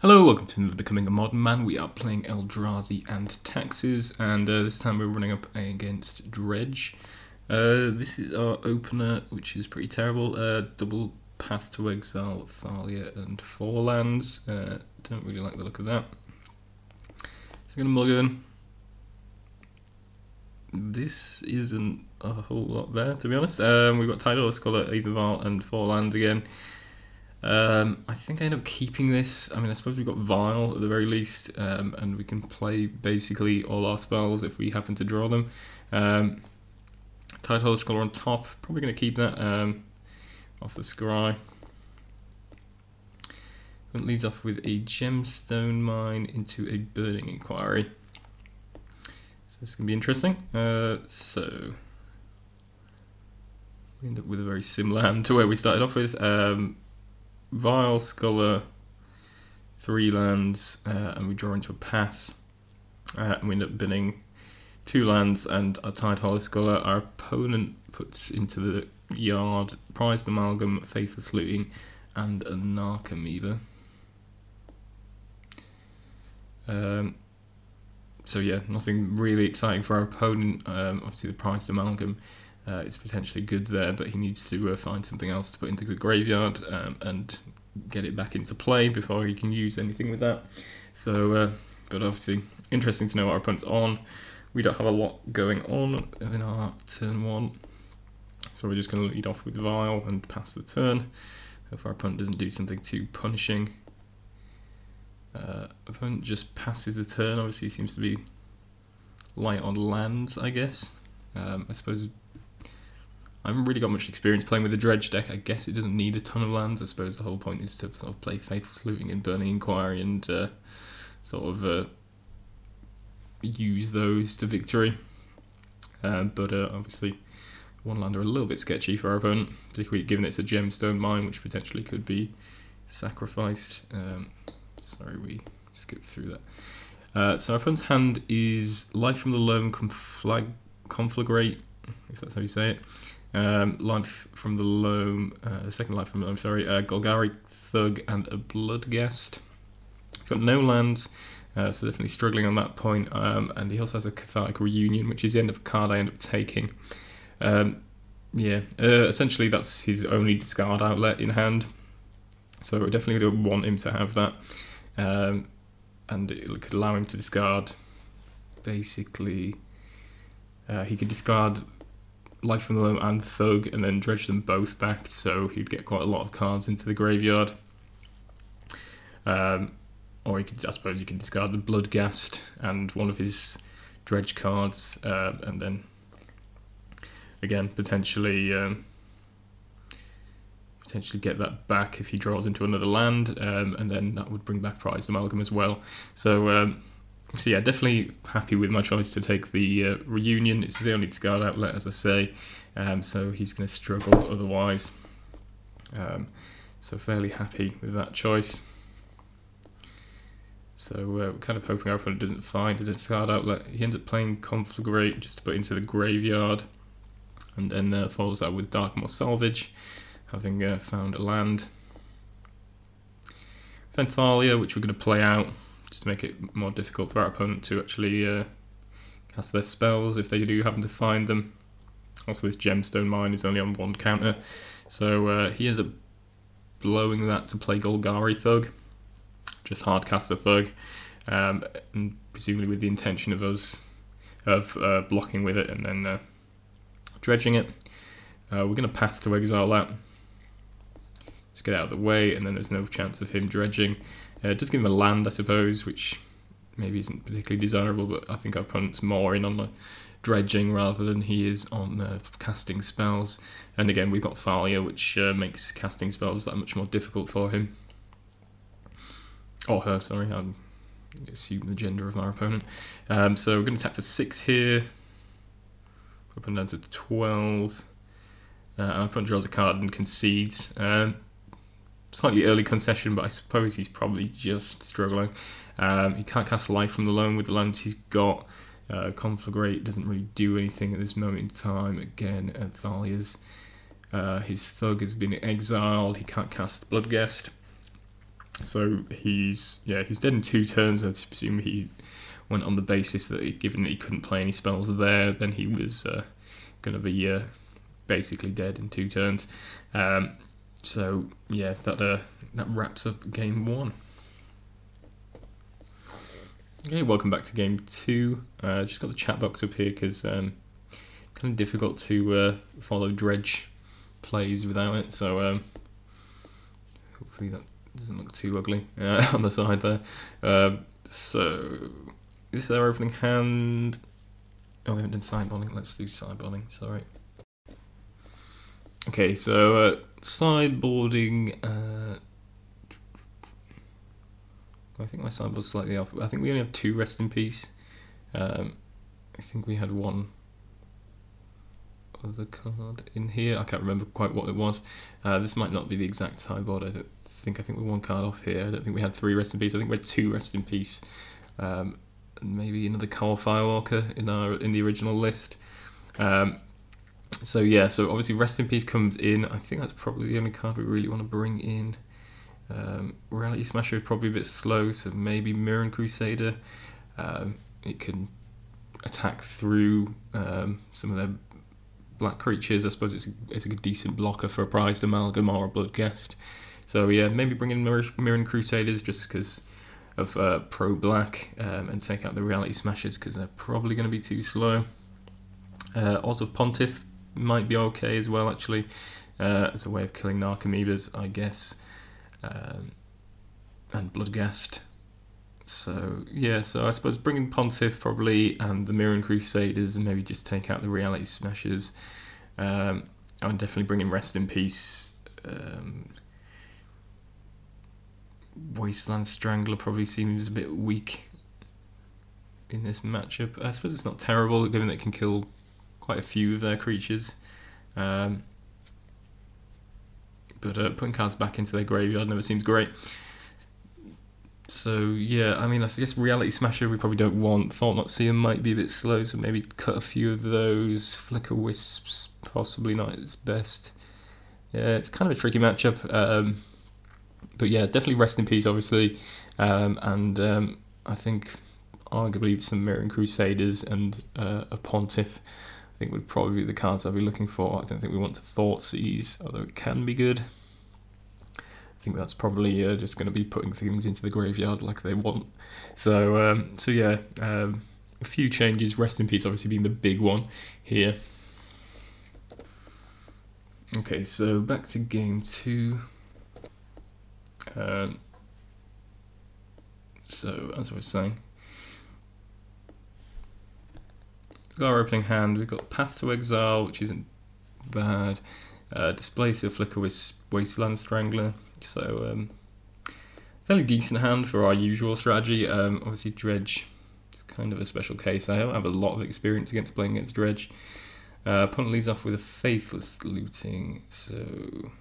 Hello, welcome to Becoming a Modern Man. We are playing Eldrazi and Taxes, and this time we're running up against Dredge. This is our opener, which is pretty terrible. Double Path to Exile, Thalia, and 4 lands. Don't really like the look of that. So I'm going to mulligan. This isn't a whole lot there, to be honest. We've got Tidal Scholar, Aetherval, and 4 lands again. I think I end up keeping this. I mean, I suppose we've got Vile at the very least, and we can play basically all our spells if we happen to draw them. Tidal Scholar on top, probably going to keep that off the scry. It leaves off with a Gemstone Mine into a Burning Inquiry. So this is going to be interesting. So we end up with a very similar hand to where we started off with. Vile, Scholar, 3 lands, and we draw into a path, and we end up binning 2 lands and a Tidal Scholar. Our opponent puts into the yard Prized Amalgam, Faithless Looting, and a Narcomoeba. So yeah, nothing really exciting for our opponent. Obviously the Prized Amalgam is potentially good there, but he needs to find something else to put into the graveyard and get it back into play before he can use anything with that. So, but obviously interesting to know what our opponent's on. We don't have a lot going on in our turn 1, so we're just going to lead off with Vile and pass the turn. If our opponent doesn't do something too punishing. Opponent just passes a turn. Obviously seems to be light on lands, I guess. I suppose I haven't really got much experience playing with the Dredge deck. I guess it doesn't need a ton of lands. I suppose the whole point is to sort of play Faithless Looting and Burning Inquiry and sort of use those to victory. But obviously 1 land are a little bit sketchy for our opponent, particularly given it's a Gemstone Mine, which potentially could be sacrificed. Sorry, we skipped through that. So our opponent's hand is Life from the Loam, Conflagrate, if that's how you say it. Life from the Loam, second Life from the Loam, sorry, Golgari, Thug, and a Bloodghast. He's got no lands, so definitely struggling on that point, and he also has a Cathartic Reunion, which is the end of a card I end up taking. Essentially that's his only discard outlet in hand, so we definitely don't want him to have that, and it could allow him to discard, basically, he could discard Life from the Loam and Thug and then dredge them both back, so he'd get quite a lot of cards into the graveyard. Or he could, I suppose you could discard the Bloodghast and one of his dredge cards, and then again potentially get that back if he draws into another land, and then that would bring back Prized Amalgam as well. So yeah, definitely happy with my choice to take the Reunion. It's the only discard outlet, as I say, so he's going to struggle otherwise. So fairly happy with that choice. So we're kind of hoping our opponent doesn't find a discard outlet. He ends up playing Conflagrate just to put into the graveyard, and then follows that with Darkmoor Salvage, having found a land. Thalia, which we're going to play out, just to make it more difficult for our opponent to actually cast their spells if they do happen to find them. Also, this Gemstone Mine is only on 1 counter, so he ends up blowing that to play Golgari Thug, just hard cast the Thug, and presumably with the intention of us blocking with it and then dredging it. We're going to Path to Exile that. Just get out of the way, and then there's no chance of him dredging. Just give him a land, I suppose, which maybe isn't particularly desirable, but I think our opponent's more in on the dredging rather than he is on casting spells. And again, we've got Thalia, which makes casting spells that much more difficult for him. Or her, sorry, I'm assuming the gender of our opponent. So we're going to attack for 6 here. Up and down to 12. Our opponent draws a card and concedes. Slightly early concession, but I suppose he's probably just struggling. He can't cast Life from the Loam with the lands he's got. Conflagrate doesn't really do anything at this moment in time. Again, Thalia's his Thug has been exiled. He can't cast Bloodghast. So he's dead in 2 turns. I presume he went on the basis that given that he couldn't play any spells there, then he was going to be basically dead in 2 turns. So yeah, that wraps up game 1. Okay, welcome back to game 2. Just got the chat box up here because it's kind of difficult to follow Dredge plays without it. So hopefully that doesn't look too ugly on the side there. So this is our opening hand. Oh, we haven't done sideboarding. Let's do sideboarding. Sorry. Okay, so sideboarding. I think my sideboard's slightly off. I think we only have 2 rest in peace. I think we had 1 other card in here. I can't remember quite what it was. This might not be the exact sideboard. I think we're 1 card off here. I don't think we had 3 rest in peace. I think we had 2 rest in peace. And maybe another Coal Firewalker in the original list. So yeah, so obviously rest in peace comes in. I think that's probably the only card we really want to bring in. Reality Smasher is probably a bit slow, so maybe Mirror Crusader. It can attack through some of their black creatures. I suppose it's a decent blocker for a Prized Amalgam or a Bloodghast. So yeah, maybe bring in Mirror Crusaders just because of pro-black, and take out the Reality Smashers because they're probably going to be too slow. Oz of Pontiff might be okay as well, actually, as a way of killing Narcomoebas, I guess. And Bloodghast. So yeah, so I suppose bring in Pontiff probably, and the Mirror Crusaders, and maybe just take out the Reality Smashers. I would definitely bring in Rest in Peace. Wasteland Strangler probably seems a bit weak in this matchup. I suppose it's not terrible, given that it can kill quite a few of their creatures. But putting cards back into their graveyard never seems great. So yeah, I mean, I guess Reality Smasher we probably don't want. Thought Not Seer might be a bit slow, so maybe cut a few of those. Flicker Wisps possibly not its best. Yeah, it's kind of a tricky matchup. But yeah, definitely Rest in Peace, obviously. And I think arguably some Mirror Crusaders and a Pontiff, I think would probably be the cards I'll be looking for. I don't think we want to Thoughtseize, although it can be good. I think that's probably just going to be putting things into the graveyard like they want. So yeah, a few changes. Rest in Peace obviously being the big one here. Okay, so back to game 2. So as I was saying, we've got our opening hand. We've got Path to Exile, which isn't bad. Displacer, Flicker Wisp, Wasteland Strangler. So fairly decent hand for our usual strategy. Obviously Dredge is kind of a special case. I don't have a lot of experience against playing against Dredge. Opponent leads off with a Faithless Looting. So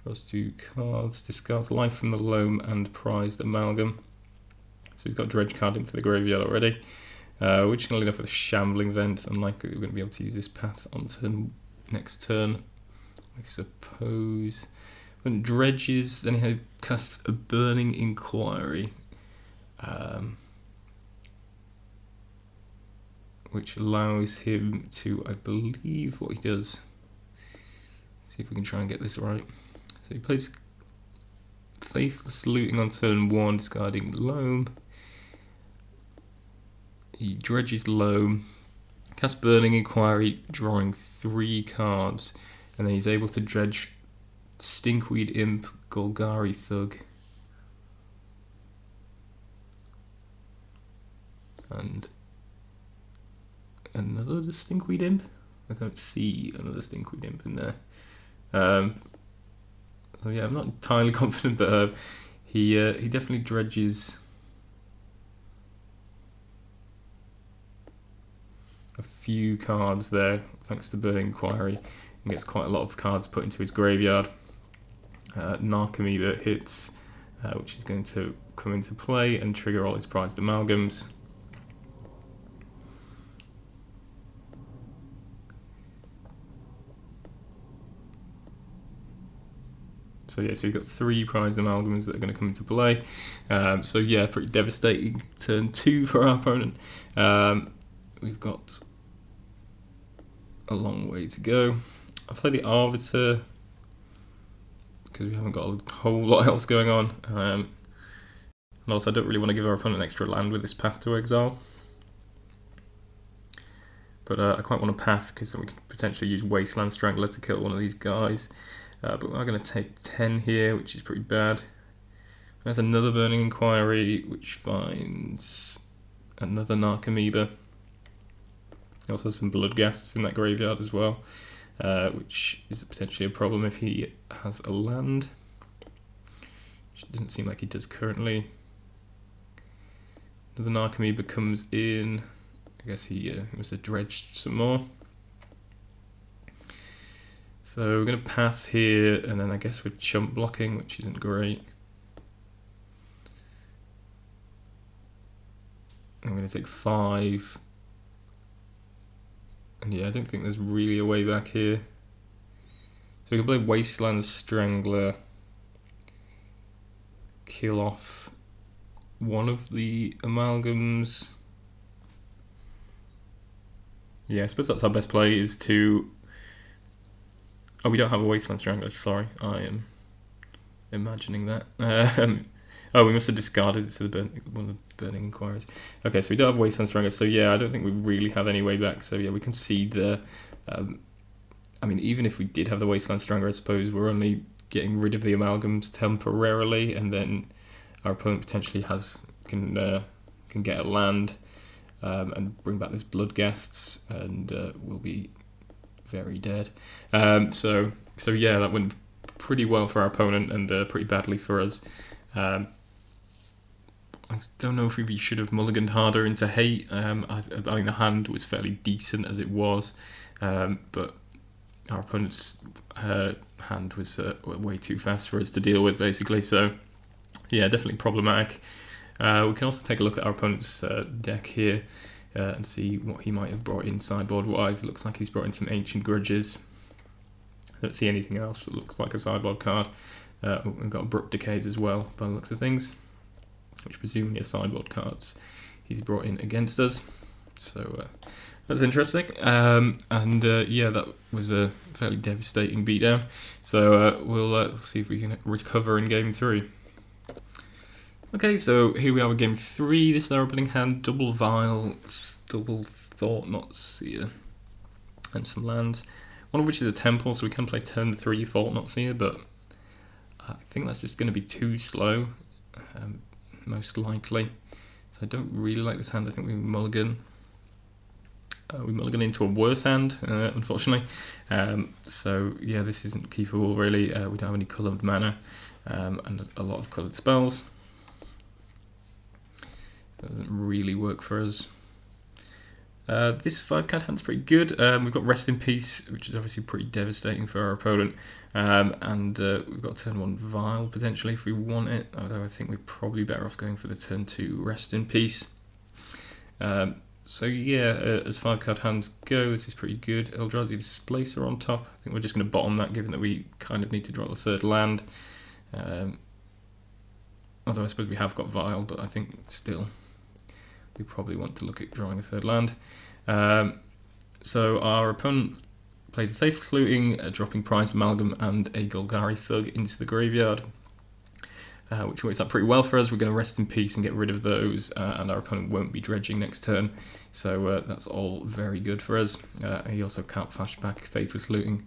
draws 2 cards, discards Life from the Loam and Prized Amalgam. So he's got a Dredge card into the graveyard already. We're just going to lead off with a Shambling Vent. Unlikely we're going to be able to use this path on next turn, I suppose. When Dredges, then he casts a Burning Inquiry, which allows him to, I believe, what he does. See if we can try and get this right. So he plays Faithless Looting on turn 1, discarding Loam. He dredges Loam, casts Burning Inquiry, drawing 3 cards, and then he's able to dredge Stinkweed Imp, Golgari Thug, and another Stinkweed Imp? I can't see another Stinkweed Imp in there. So yeah, I'm not entirely confident, but he definitely dredges a few cards there, thanks to Burning Inquiry, and gets quite a lot of cards put into his graveyard. Narcomoeba hits, which is going to come into play and trigger all his Prized Amalgams. So yeah, so you've got 3 prized amalgams that are going to come into play. So yeah, pretty devastating turn 2 for our opponent. We've got a long way to go. I'll play the Arbiter because we haven't got a whole lot else going on. And also I don't really want to give our opponent an extra land with this Path to Exile. But I quite want a Path because then we can potentially use Wasteland Strangler to kill one of these guys. But we're going to take 10 here, which is pretty bad. There's another Burning Inquiry, which finds another Narcomoeba. Also some Bloodghasts in that graveyard as well, which is potentially a problem if he has a land, which it doesn't seem like he does currently. Another Narcomoeba comes in. I guess he must have dredged some more. So we're going to Path here, and then I guess we're chump blocking, which isn't great. I'm going to take 5. And yeah, I don't think there's really a way back here. So we can play Wasteland Strangler, kill off one of the amalgams. Yeah, I suppose that's our best play, is to... Oh, we don't have a Wasteland Strangler, sorry. I am imagining that. Oh, we must have discarded it to one of the Burning Inquiries. Okay, so we don't have Wasteland Strangler, so yeah, I don't think we really have any way back. So yeah, we can see the... I mean, even if we did have the Wasteland Strangler, I suppose we're only getting rid of the amalgams temporarily, and then our opponent potentially can get a land and bring back this Bloodghasts, and we'll be very dead. So yeah, that went pretty well for our opponent and pretty badly for us. I don't know if we should have mulliganed harder into hate. I mean, the hand was fairly decent as it was, but our opponent's hand was way too fast for us to deal with, basically. So yeah, definitely problematic. We can also take a look at our opponent's deck here and see what he might have brought in sideboard-wise. It looks like he's brought in some Ancient Grudges. I don't see anything else that looks like a sideboard card. We've got Abrupt Decays as well, by the looks of things, which presumably are sideboard cards he's brought in against us. So that's interesting. Yeah, that was a fairly devastating beatdown. So we'll see if we can recover in game 3. Okay, so here we are with game 3. This is our opening hand: double Vial, double Thought-Knot Seer, and some lands. One of which is a Temple, so we can play turn 3 Thought-Knot Seer, but I think that's just going to be too slow, most likely. So I don't really like this hand. I think we mulligan. We mulligan into a worse hand, unfortunately. So yeah, this isn't keepable really. We don't have any coloured mana and a lot of coloured spells. That doesn't really work for us. This 5-card hand's pretty good. We've got Rest in Peace, which is obviously pretty devastating for our opponent. We've got turn 1 Vial potentially if we want it, although I think we're probably better off going for the turn 2 Rest in Peace. So yeah, as 5-card hands go, this is pretty good. Eldrazi Displacer on top. I think we're just going to bottom that, given that we kind of need to draw the 3rd land. Although I suppose we have got Vial, but I think still we probably want to look at drawing a 3rd land. So our opponent plays a Faithless Looting, a dropping Prize Amalgam, and a Golgari Thug into the graveyard, which works out pretty well for us. We're going to Rest in Peace and get rid of those, and our opponent won't be dredging next turn, so that's all very good for us. He also can't flashback Faithless Looting,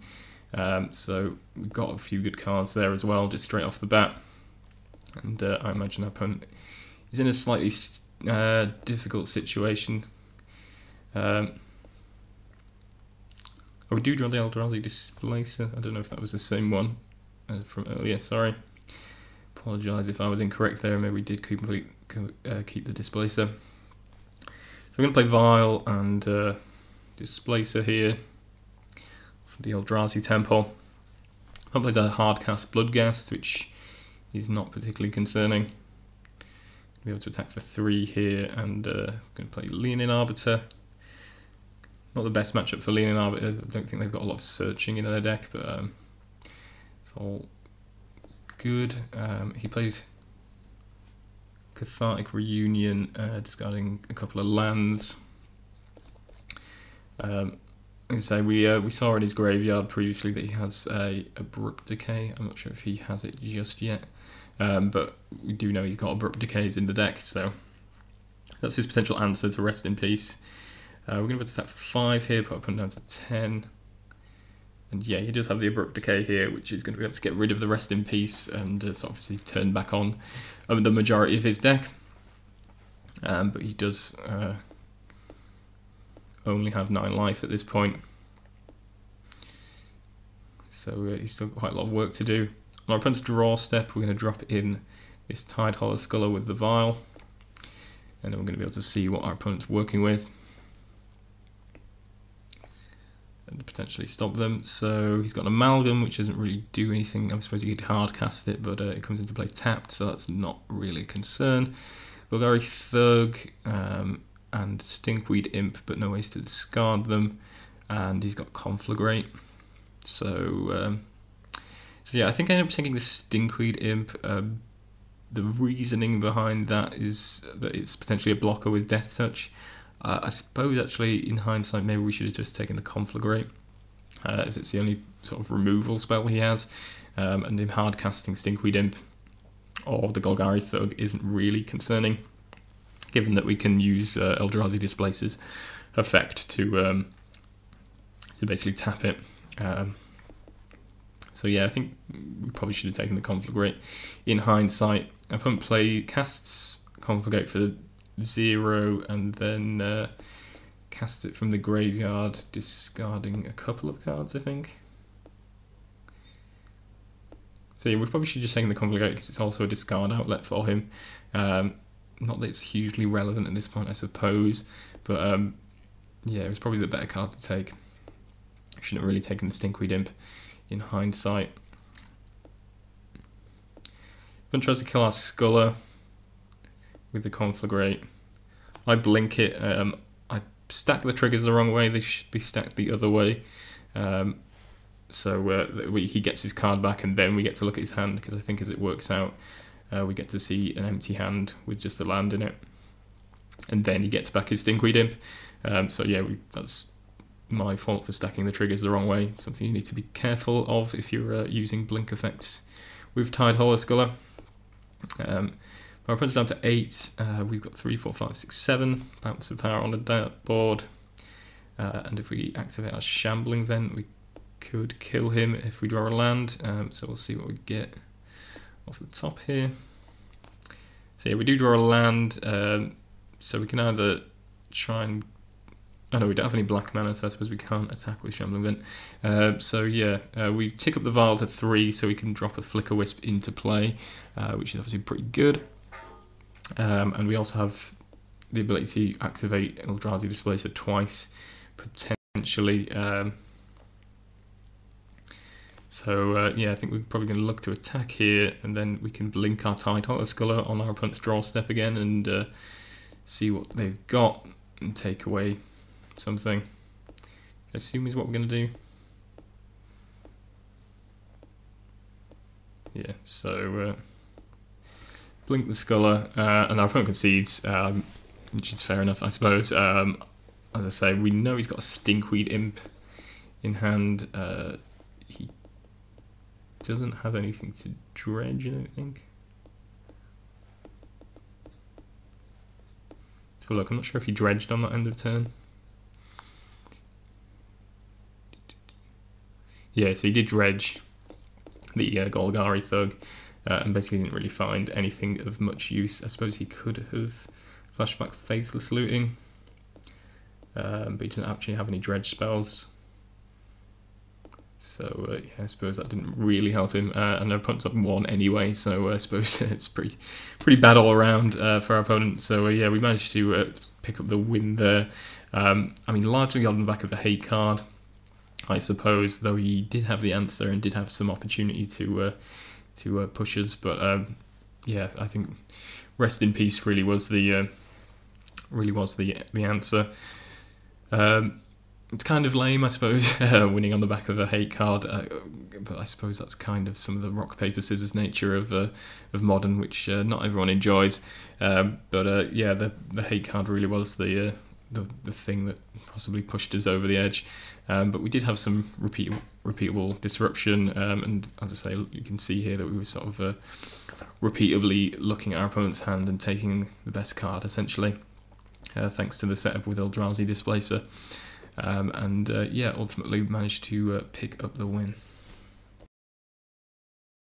so we've got a few good cards there as well, just straight off the bat. And I imagine our opponent is in a slightly difficult situation. We do draw the Eldrazi Displacer. I don't know if that was the same one from earlier, sorry. Apologise if I was incorrect there, maybe we did keep the Displacer. So we're going to play Vial and Displacer here for the Eldrazi Temple. One plays a Hardcast Bloodghast, which is not particularly concerning. Be able to attack for 3 here, and going to play Leonin Arbiter. Not the best matchup for Leonin Arbiter. I don't think they've got a lot of searching in their deck, but it's all good. He played Cathartic Reunion, discarding a couple of lands. As I say, we saw in his graveyard previously that he has a Abrupt Decay. I'm not sure if he has it just yet, but we do know he's got Abrupt Decays in the deck, so that's his potential answer to Rest in Peace. We're going to put stat for 5 here, put up and down to 10. And yeah, he does have the Abrupt Decay here, which is going to be able to get rid of the Rest in Peace and obviously turn back on the majority of his deck. But he does only have 9 life at this point. So he's still got quite a lot of work to do. On our opponent's draw step, we're going to drop in this Tidehollow Sculler with the Vial. And then we're going to be able to see what our opponent's working with. And potentially stop them. So he's got an Amalgam, which doesn't really do anything. I suppose you could hard cast it, but it comes into play tapped, so that's not really a concern. Golgari Thug and Stinkweed Imp, but no ways to discard them. And he's got Conflagrate. So yeah, I think I ended up taking the Stinkweed Imp. The reasoning behind that is that it's potentially a blocker with Death Touch. I suppose actually in hindsight maybe we should have just taken the Conflagrate, as it's the only sort of removal spell he has, and him hard casting Stinkweed Imp or the Golgari Thug isn't really concerning, given that we can use Eldrazi Displacer's effect to basically tap it. So yeah, I think we probably should have taken the Conflagrate in hindsight. Opponent casts Conflagrate for the 0 and then cast it from the graveyard, discarding a couple of cards, I think. So yeah, we probably should just take the Conflagrate because it's also a discard outlet for him. Not that it's hugely relevant at this point, I suppose, but yeah, it was probably the better card to take. I shouldn't have really taken the Stinkweed Imp in hindsight. Opponent tries to kill our Sculler with the Conflagrate. I blink it. I stack the triggers the wrong way. They should be stacked the other way. So he gets his card back, and then we get to look at his hand, because I think as it works out, we get to see an empty hand with just a land in it. And then he gets back his Stinkweed Imp. So yeah, that's my fault for stacking the triggers the wrong way. Something you need to be careful of if you're using blink effects with Tidehollow Sculler. Our opponent's down to 8. We've got 3, 4, 5, 6, 7 bounce of power on the board. And if we activate our Shambling Vent, we could kill him if we draw a land. So we'll see what we get off the top here. So yeah, we do draw a land. So we can either try and... Oh no, we don't have any black mana, so I suppose we can't attack with Shambling Vent. So yeah, we tick up the Vial to 3 so we can drop a Flicker Wisp into play, which is obviously pretty good. And we also have the ability to activate Eldrazi Displacer twice, potentially. So yeah, I think we're probably going to look to attack here, and then we can blink our Tidehollow Sculler on our opponent's draw step again and see what they've got and take away something. I assume is what we're going to do. Yeah, so blink the Sculler, and our opponent concedes, which is fair enough, I suppose. As I say, we know he's got a Stinkweed Imp in hand. He doesn't have anything to dredge, I don't think. So look, I'm not sure if he dredged on that end of turn. Yeah, so he did dredge the Golgari Thug, and basically didn't really find anything of much use. I suppose he could have flashback Faithless Looting, but he doesn't actually have any dredge spells. So yeah, I suppose that didn't really help him, and our opponent's up 1 anyway, so I suppose it's pretty bad all around for our opponent. So yeah, we managed to pick up the win there. I mean, largely on the back of the hate card, I suppose, though he did have the answer and did have some opportunity to push us, but yeah, I think Rest in Peace really was the answer. it's kind of lame, I suppose, winning on the back of a hate card. But I suppose that's kind of some of the rock paper scissors nature of modern, which not everyone enjoys. But yeah, the hate card really was the thing that possibly pushed us over the edge. But we did have some repeatable disruption, and as I say, you can see here that we were sort of repeatably looking at our opponent's hand and taking the best card, essentially, thanks to the setup with Eldrazi Displacer. And yeah, ultimately managed to pick up the win.